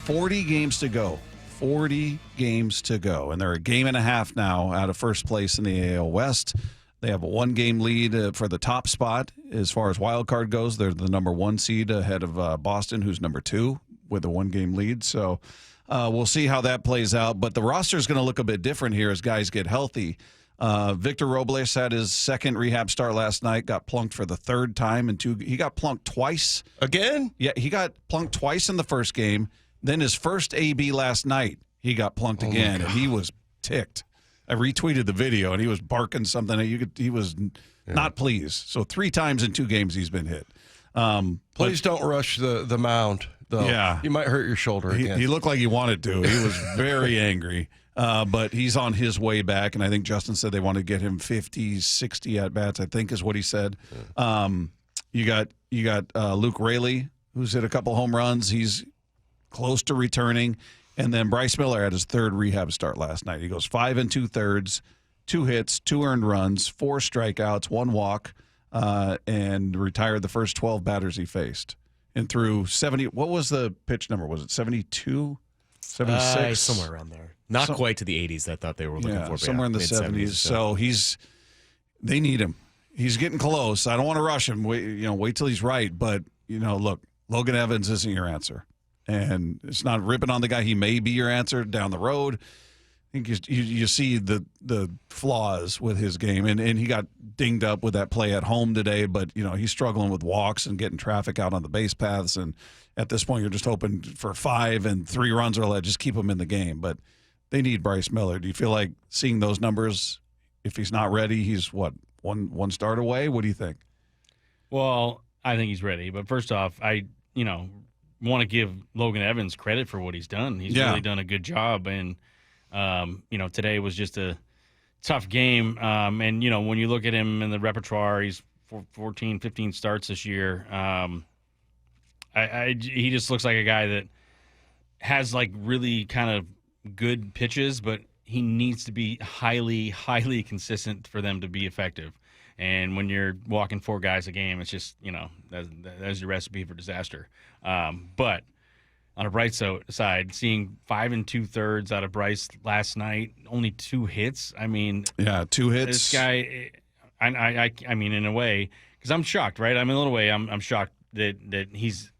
40 games to go. 40 games to go. And they're a game and a half now out of first place in the AL West. They have a one-game lead for the top spot. As far as wild card goes, they're the number 1 seed ahead of Boston, who's number 2 with a one-game lead. So we'll see how that plays out. But the roster is going to look a bit different here as guys get healthy. Victor Robles had his second rehab start last night, got plunked for the third time. He got plunked twice. Again? Yeah, he got plunked twice in the first game. Then his first AB last night, he got plunked again, and he was ticked. I retweeted the video, and he was barking something. He was not pleased. So 3 times in 2 games he's been hit. Please don't rush the mound, though. Yeah. You might hurt your shoulder again. He looked like he wanted to. He was very angry. But he's on his way back, and I think Justin said they want to get him 50, 60 at-bats, I think is what he said. You got Luke Raley, who's hit a couple home runs. He's close to returning. And then Bryce Miller had his third rehab start last night. He goes 5 2/3, 2 hits, 2 earned runs, 4 strikeouts, 1 walk, and retired the first 12 batters he faced. And through 70, what was the pitch number? Was it 72, 76? Somewhere around there. Not quite to the 80s I thought they were looking for. Somewhere in the 70s. So they need him. He's getting close. I don't want to rush him. Wait till he's right. But, look, Logan Evans isn't your answer. And it's not ripping on the guy. He may be your answer down the road. I think you see the flaws with his game. And he got dinged up with that play at home today. But, he's struggling with walks and getting traffic out on the base paths. And at this point, you're just hoping for 5 and 3 runs or less. Just keep him in the game. But they need Bryce Miller. Do you feel like seeing those numbers, if he's not ready, he's one start away? What do you think? Well, I think he's ready. But first off, I want to give Logan Evans credit for what he's done. He's really done a good job. And, today was just a tough game. And, when you look at him in the repertoire, he's 14, 15 starts this year. He just looks like a guy that has, really kind of good pitches, but he needs to be highly, highly consistent for them to be effective. And when you're walking 4 guys a game, it's just, that's your recipe for disaster. But on a bright side, seeing 5 2/3 out of Bryce last night, only 2 hits. I mean, 2 hits. This guy, I mean, in a way, because I'm shocked, right? I mean, in a little way, I'm shocked that he's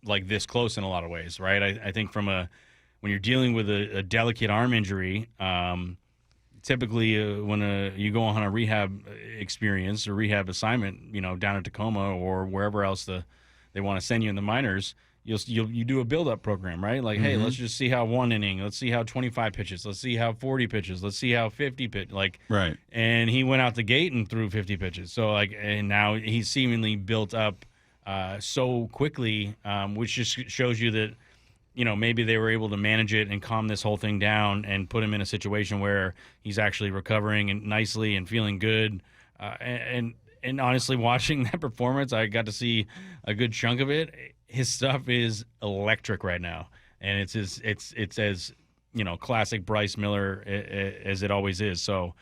like this close in a lot of ways, right? I think when you're dealing with a delicate arm injury, typically when you go on a rehab experience or rehab assignment, down in Tacoma or wherever else they want to send you in the minors, you do a build-up program, right? Like, hey, let's just see how 1 inning, let's see how 25 pitches, let's see how 40 pitches, let's see how 50 pitches, right. And he went out the gate and threw 50 pitches. So and now he's seemingly built up so quickly, which just shows you that, maybe they were able to manage it and calm this whole thing down and put him in a situation where he's actually recovering and nicely and feeling good. And honestly, watching that performance, I got to see a good chunk of it. His stuff is electric right now, and it's as classic Bryce Miller as it always is. So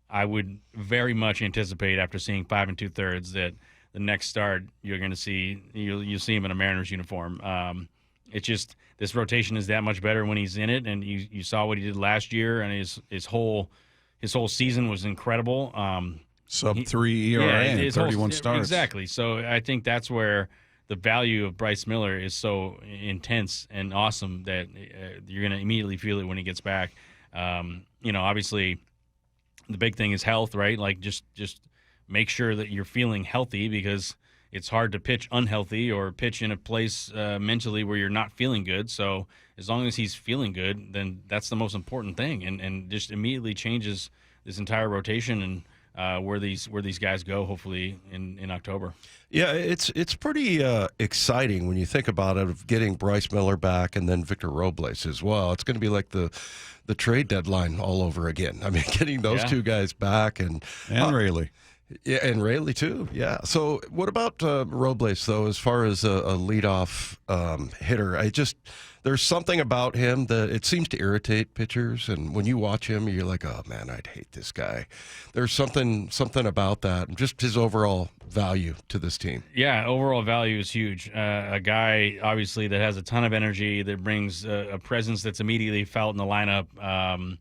I would very much anticipate after seeing 5 2/3 that the next start you're going to see you'll see him in a Mariners uniform. It's just this rotation is that much better when he's in it, and you saw what he did last year, and his whole season was incredible. Sub-3 ERA and 31 starts. Exactly. So I think that's where the value of Bryce Miller is so intense and awesome that you're going to immediately feel it when he gets back. Obviously, the big thing is health, right? Like just make sure that you're feeling healthy, because it's hard to pitch unhealthy or pitch in a place mentally where you're not feeling good. So as long as he's feeling good, then that's the most important thing, and just immediately changes this entire rotation and where these guys go, hopefully in October. Yeah, it's pretty exciting when you think about it, of getting Bryce Miller back and then Victor Robles as well. It's going to be like the trade deadline all over again. I mean, getting those 2 guys back and Raley. Yeah, and Raley too. Yeah. So what about Robles though? As far as a leadoff hitter, there's something about him that it seems to irritate pitchers. And when you watch him, you're like, oh man, I'd hate this guy. There's something about that, just his overall value to this team. Yeah, overall value is huge. A guy obviously that has a ton of energy, that brings a presence that's immediately felt in the lineup.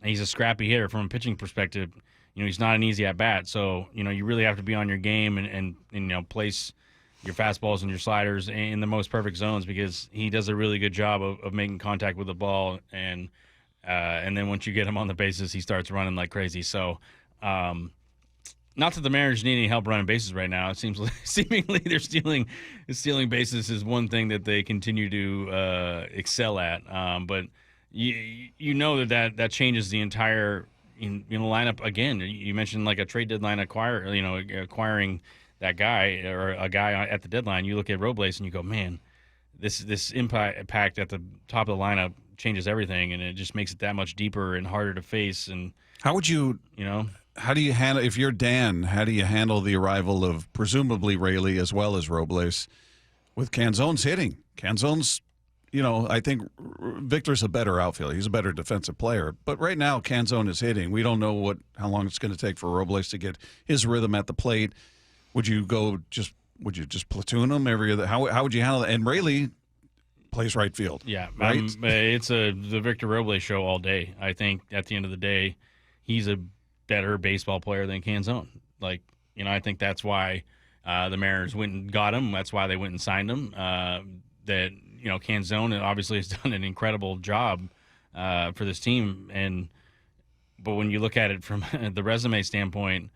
He's a scrappy hitter from a pitching perspective. He's not an easy at bat, so you really have to be on your game and place your fastballs and your sliders in the most perfect zones, because he does a really good job of making contact with the ball, and then once you get him on the bases, he starts running like crazy. So, not that the Mariners need any help running bases right now. It seems seemingly they're stealing bases is one thing that they continue to excel at. But you know that changes the entire lineup again. You mentioned like a trade deadline acquiring that guy or a guy at the deadline. You look at Robles and you go, man, this impact at the top of the lineup changes everything, and it just makes it that much deeper and harder to face. And how would how do you handle, if you're Dan, how do you handle the arrival of presumably Raley as well as Robles with Canzone's hitting? Canzone's, I think Victor's a better outfielder. He's a better defensive player. But right now, Canzone is hitting. We don't know how long it's going to take for Robles to get his rhythm at the plate. Would you just platoon him every other? How would you handle it? And Raley plays right field. Yeah, right. It's the Victor Robles show all day. I think at the end of the day, he's a better baseball player than Canzone. I think that's why the Mariners went and got him. That's why they went and signed him. Canzone obviously has done an incredible job for this team, but when you look at it from the resume standpoint,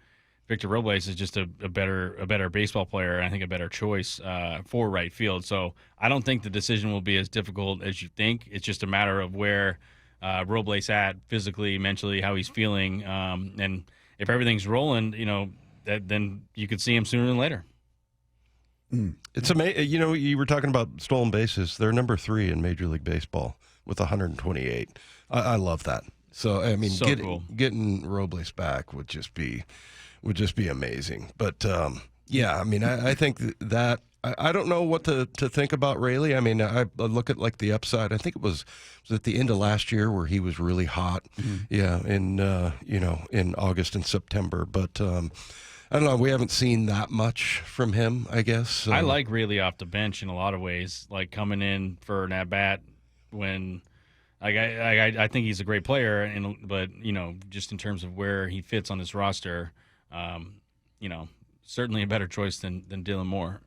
Victor Robles is just a better baseball player, and I think a better choice for right field. So I don't think the decision will be as difficult as you think. It's just a matter of where Robles at physically, mentally, how he's feeling, and if everything's rolling, then you could see him sooner than later. It's amazing. You were talking about stolen bases. They're number 3 in Major League Baseball with 128. I love that. So I mean, cool. Getting Robles back would just be amazing. But I think that I don't know what to think about Raley. I mean, I look at like the upside. I think it was at the end of last year where he was really hot. Mm-hmm. Yeah, in August and September. But I don't know. We haven't seen that much from him, I guess. I like Raley off the bench in a lot of ways, like coming in for an at-bat when I think he's a great player, but just in terms of where he fits on this roster, certainly a better choice than Dylan Moore,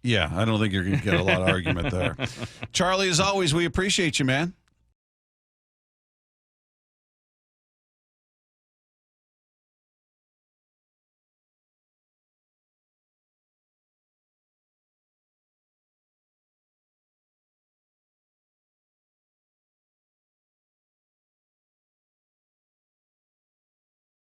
Yeah, I don't think you're going to get a lot of argument there. Charlie, as always, we appreciate you, man.